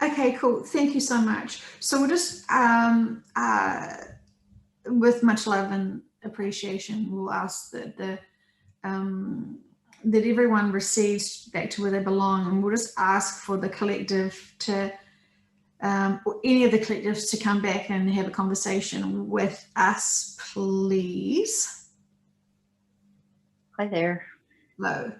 Okay, cool. Thank you so much. So we'll just, with much love and appreciation, we'll ask um, that everyone receives back to where they belong, and we'll just ask for the collective to, or any of the collectives to come back and have a conversation with us, please. Hi there. Hello.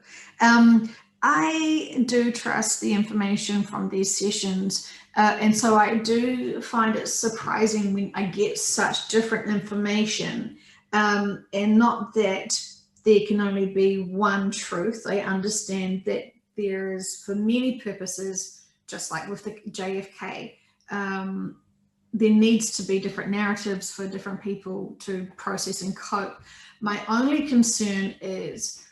I do trust the information from these sessions, and so I do find it surprising when I get such different information, and not that there can only be one truth. I understand that there is, for many purposes, just like with the JFK, there needs to be different narratives for different people to process and cope. My only concern is,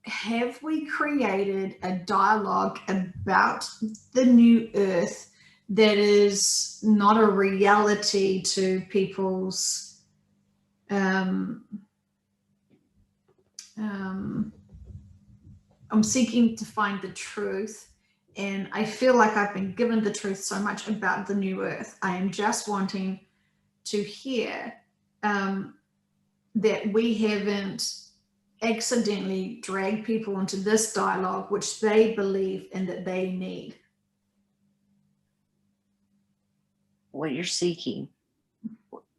have we created a dialogue about the new earth that is not a reality to people's um, um, I'm seeking to find the truth, and I feel like I've been given the truth so much about the new earth. I am just wanting to hear um, that we haven't accidentally dragged people into this dialogue which they believe and that they need. What you're seeking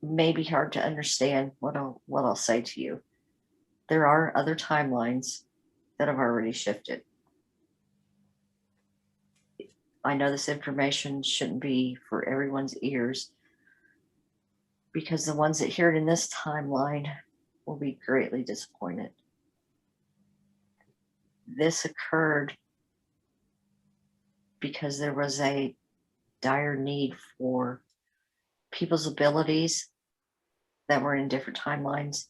may be hard to understand. What I'll say to you. There are other timelines that have already shifted. I know this information shouldn't be for everyone's ears because the ones that hear it in this timeline will be greatly disappointed. This occurred because there was a dire need for people's abilities that were in different timelines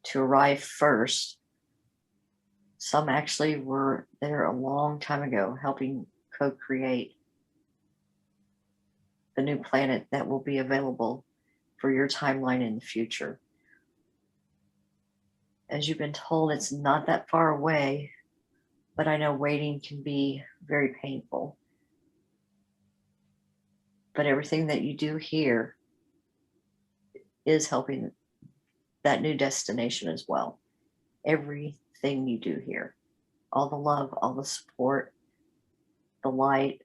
to arrive first. Some actually were there a long time ago helping co-create the new planet that will be available for your timeline in the future. As you've been told, it's not that far away, but I know waiting can be very painful. But everything that you do here is helping that new destination as well. Everything you do here, all the love, all the support, the light,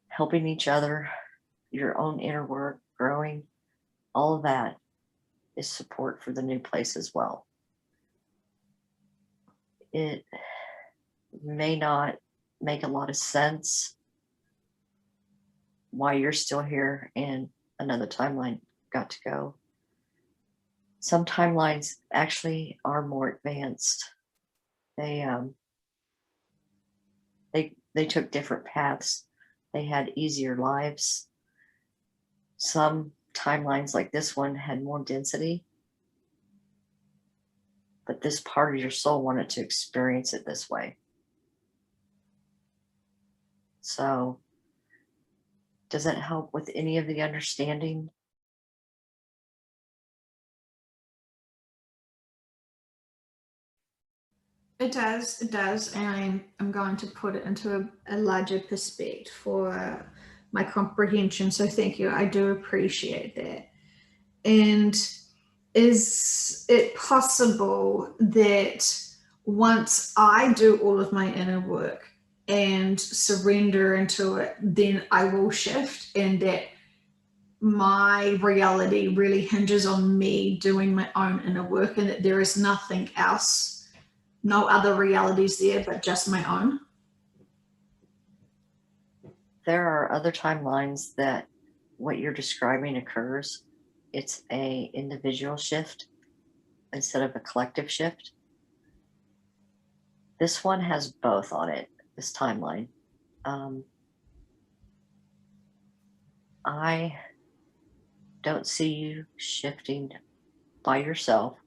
helping each other, your own inner work, growing, all of that is support for the new place as well. It may not make a lot of sense why you're still here and another timeline got to go. Some timelines actually are more advanced. They they took different paths. They had easier lives. Some timelines like this one had more density, but this part of your soul wanted to experience it this way. So, does that help with any of the understanding? It does, and I'm going to put it into a larger perspective for my comprehension. So thank you. I do appreciate that. And is it possible that once I do all of my inner work and surrender into it, then I will shift, and that my reality really hinges on me doing my own inner work, and that there is nothing else, no other realities there but just my own? There are other timelines that what you're describing occurs. It's a individual shift instead of a collective shift. This one has both on it, this timeline. I don't see you shifting by yourself.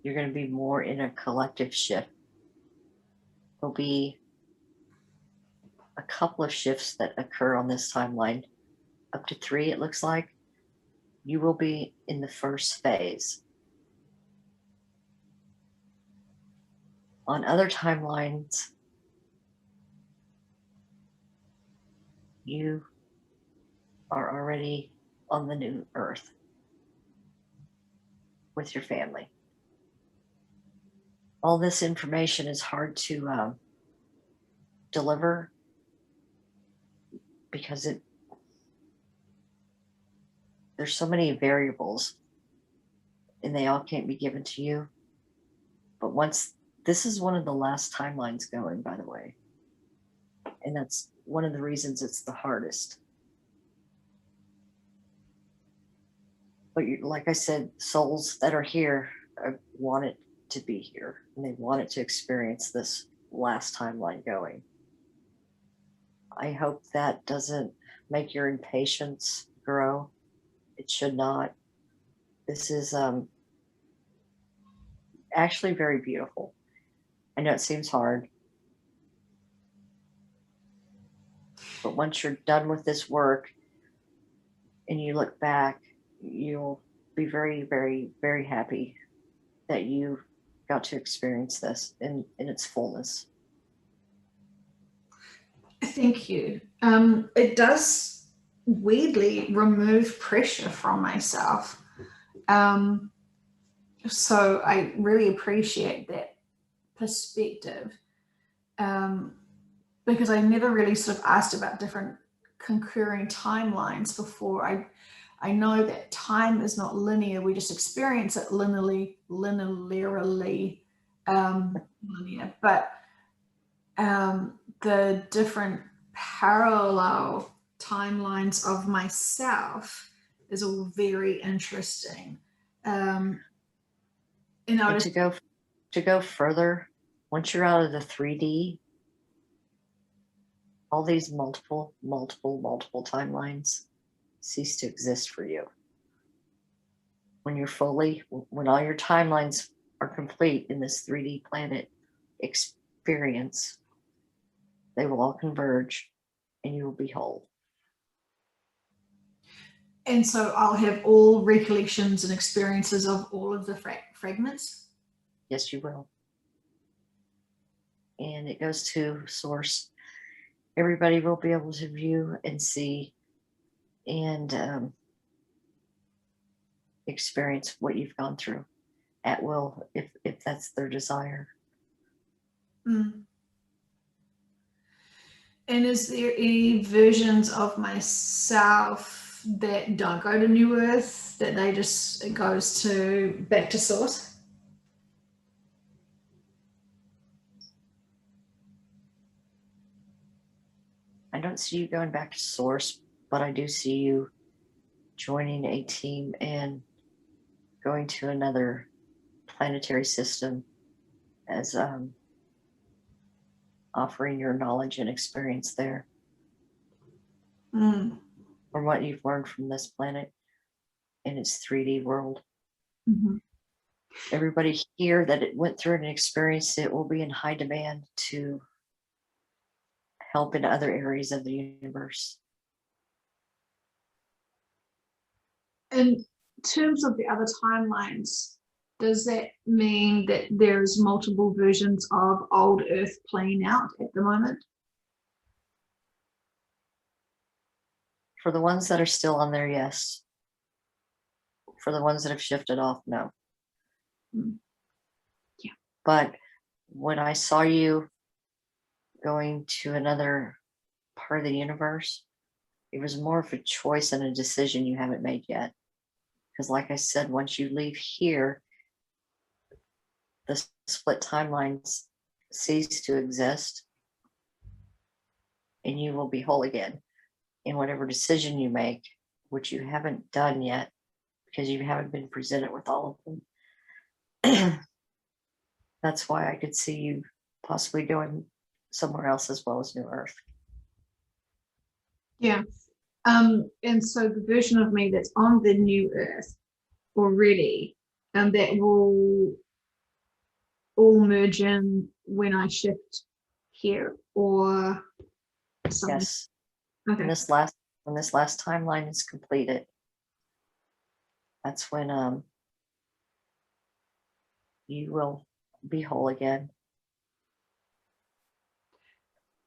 You're going to be more in a collective shift. There'll be a couple of shifts that occur on this timeline, up to 3, it looks like. You will be in the first phase. On other timelines, you are already on the new earth with your family. All this information is hard to deliver because there's so many variables and they all can't be given to you. But this is one of the last timelines going, by the way. And that's one of the reasons it's the hardest. But like I said, souls that are here want it to be here and they want it to experience this last timeline going. I hope that doesn't make your impatience grow. It should not. This is actually very beautiful. I know it seems hard, but once you're done with this work and you look back, you'll be very, very, very happy that you got to experience this in its fullness. Thank you. It does weirdly remove pressure from myself. So I really appreciate that perspective, because I never really sort of asked about different concurring timelines before. I know that time is not linear. We just experience it linearly, linear. But the different parallel timelines of myself is all very interesting. And to go further, once you're out of the 3D, all these multiple timelines cease to exist for you. When all your timelines are complete in this 3D planet experience, they will all converge and you will be whole. And so I'll have all recollections and experiences of all of the fragments? Yes, you will. And it goes to source. Everybody will be able to view and see and experience what you've gone through at will, if that's their desire. Mm. And is there any versions of myself that don't go to New Earth, that it goes back to source? I don't see you going back to source, but I do see you joining a team and going to another planetary system as offering your knowledge and experience there. Mm. From what you've learned from this planet in its 3D world. Mm-hmm. Everybody here that it went through and experienced it will be in high demand to help in other areas of the universe. In terms of the other timelines, does that mean that there's multiple versions of old Earth playing out at the moment? For the ones that are still on there, yes. For the ones that have shifted off, no. Yeah. But when I saw you going to another part of the universe, it was more of a choice and a decision you haven't made yet. Because like I said, once you leave here, the split timelines cease to exist and you will be whole again in whatever decision you make, which you haven't done yet because you haven't been presented with all of them. That's why I could see you possibly going somewhere else as well as New Earth. Yeah. And so the version of me that's on the New Earth already, that will all merge in when I shift here, or something? Yes. Okay. When this last timeline is completed, that's when you will be whole again.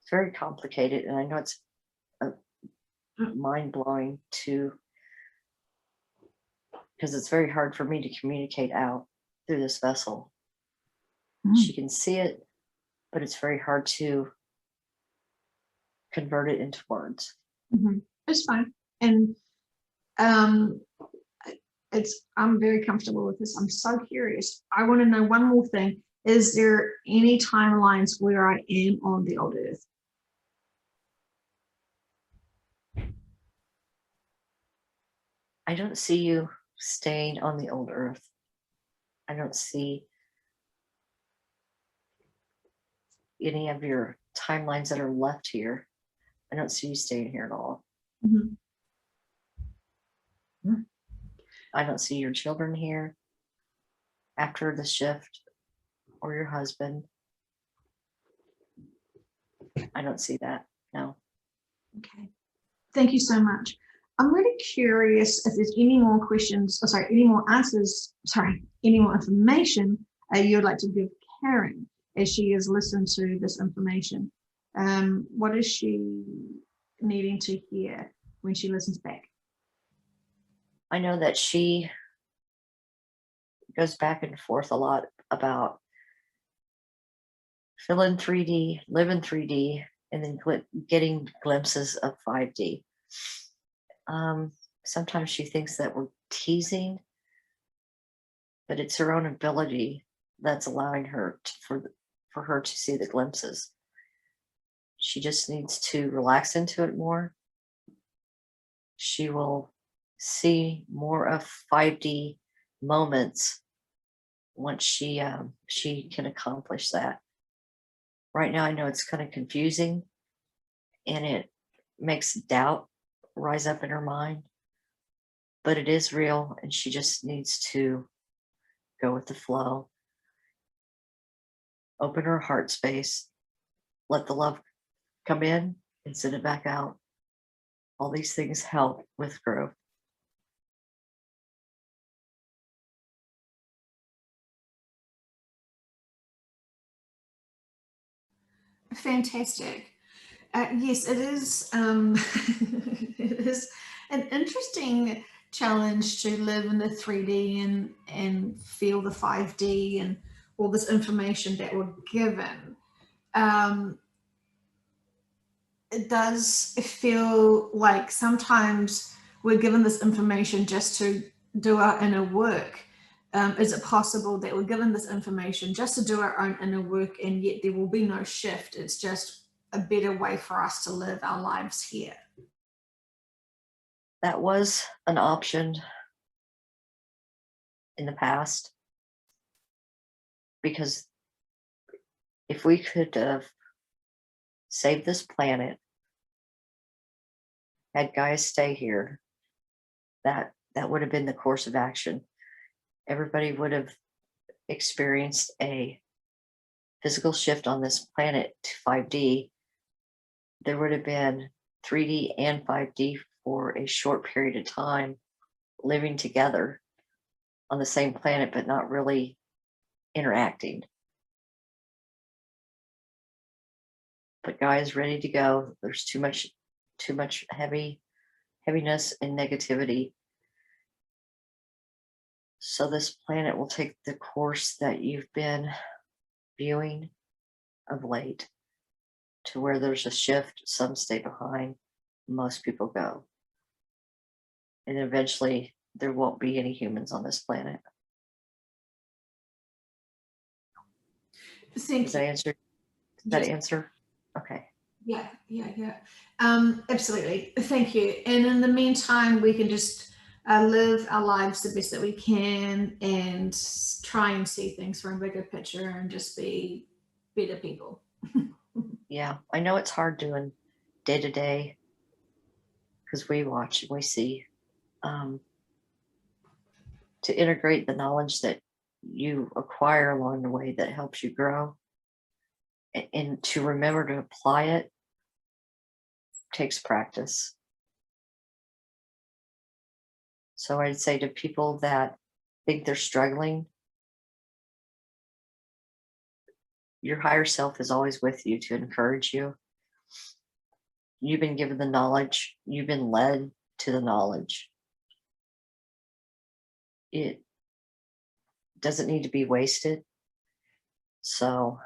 It's very complicated, and I know it's mind-blowing to, because it's very hard for me to communicate out through this vessel. She can see it, but it's very hard to convert it into words. It's fine. And I'm very comfortable with this. I'm so curious. I want to know one more thing. Is there any timelines where I am on the old earth? I don't see you staying on the old earth. I don't see any of your timelines that are left here. I don't see you staying here at all. I don't see your children here after the shift, or your husband. I don't see that. No. Okay. Thank you so much. I'm really curious if there's any more questions, any more answers, any more information you'd like to give Karen as she has listened to this information. What is she needing to hear when she listens back? I know that she goes back and forth a lot about feeling 3D, living 3D, and then getting glimpses of 5D. Sometimes she thinks that we're teasing, but it's her own ability that's allowing her for her to see the glimpses. She just needs to relax into it more. She will see more of 5D moments once she can accomplish that. Right now, I know it's kind of confusing, and it makes doubt rise up in her mind, but it is real, and she just needs to go with the flow, open her heart space, let the love come in and send it back out. All these things help with growth. Fantastic. Yes, it is. It is an interesting challenge to live in the 3D and feel the 5D and all this information that we're given. It does feel like sometimes we're given this information just to do our inner work. Is it possible that we're given this information just to do our own inner work, and yet there will be no shift? It's just a better way for us to live our lives here. That was an option in the past, because if we could have saved this planet, had guys stay here, that would have been the course of action. Everybody would have experienced a physical shift on this planet to 5D. There would have been 3D and 5D for a short period of time living together on the same planet, but not really interacting. But Gaia's ready to go. There's too much heaviness and negativity. So this planet will take the course that you've been viewing of late, to where there's a shift, some stay behind, most people go. And eventually there won't be any humans on this planet. Thank you. Does that answer? Okay. Yeah. Absolutely. Thank you. And in the meantime, we can just live our lives the best that we can and try and see things from a bigger picture and just be better people. Yeah, I know it's hard doing day to day, because we watch and we see, to integrate the knowledge that you acquire along the way that helps you grow, and to remember to apply it takes practice. So I'd say to people that think they're struggling, your higher self is always with you to encourage you. You've been given the knowledge. You've been led to the knowledge. It doesn't need to be wasted. So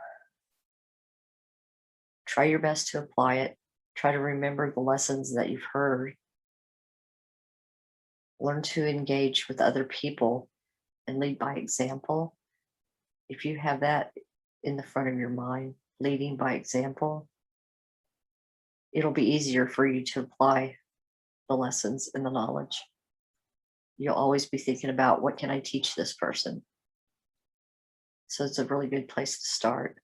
try your best to apply it. Try to remember the lessons that you've heard. Learn to engage with other people and lead by example. If you have that in the front of your mind, leading by example, it'll be easier for you to apply the lessons and the knowledge. You'll always be thinking about, what can I teach this person? So it's a really good place to start.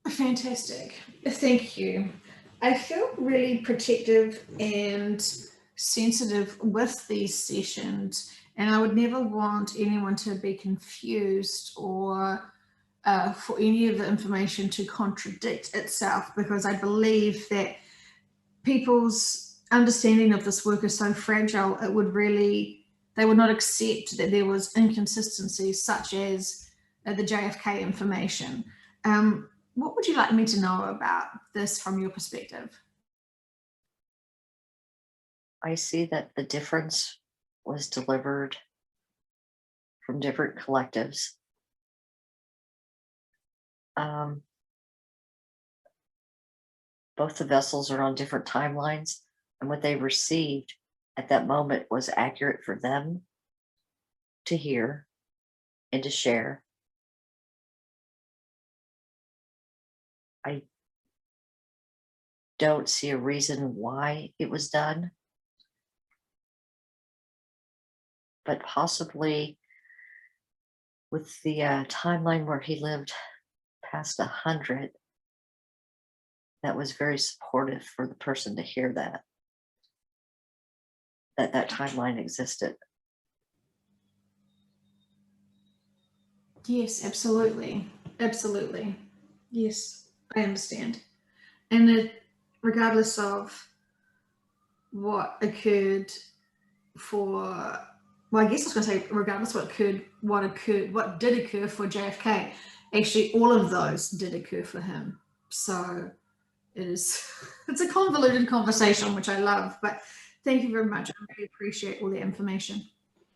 Fantastic. Thank you. I feel really protective and sensitive with these sessions, and I would never want anyone to be confused or for any of the information to contradict itself, because I believe that people's understanding of this work is so fragile, they would not accept that there was inconsistencies such as the JFK information. What would you like me to know about this from your perspective? I see that the difference was delivered from different collectives. Both the vessels are on different timelines, and what they received at that moment was accurate for them to hear and to share. I don't see a reason why it was done, but possibly with the timeline where he lived past 100, that was very supportive for the person to hear that timeline existed. Yes, absolutely. Absolutely. Yes, I understand. And regardless of what occurred for, well, I guess I was going to say, regardless what did occur for JFK, actually all of those did occur for him. So it's a convoluted conversation, which I love, but thank you very much. I really appreciate all the information.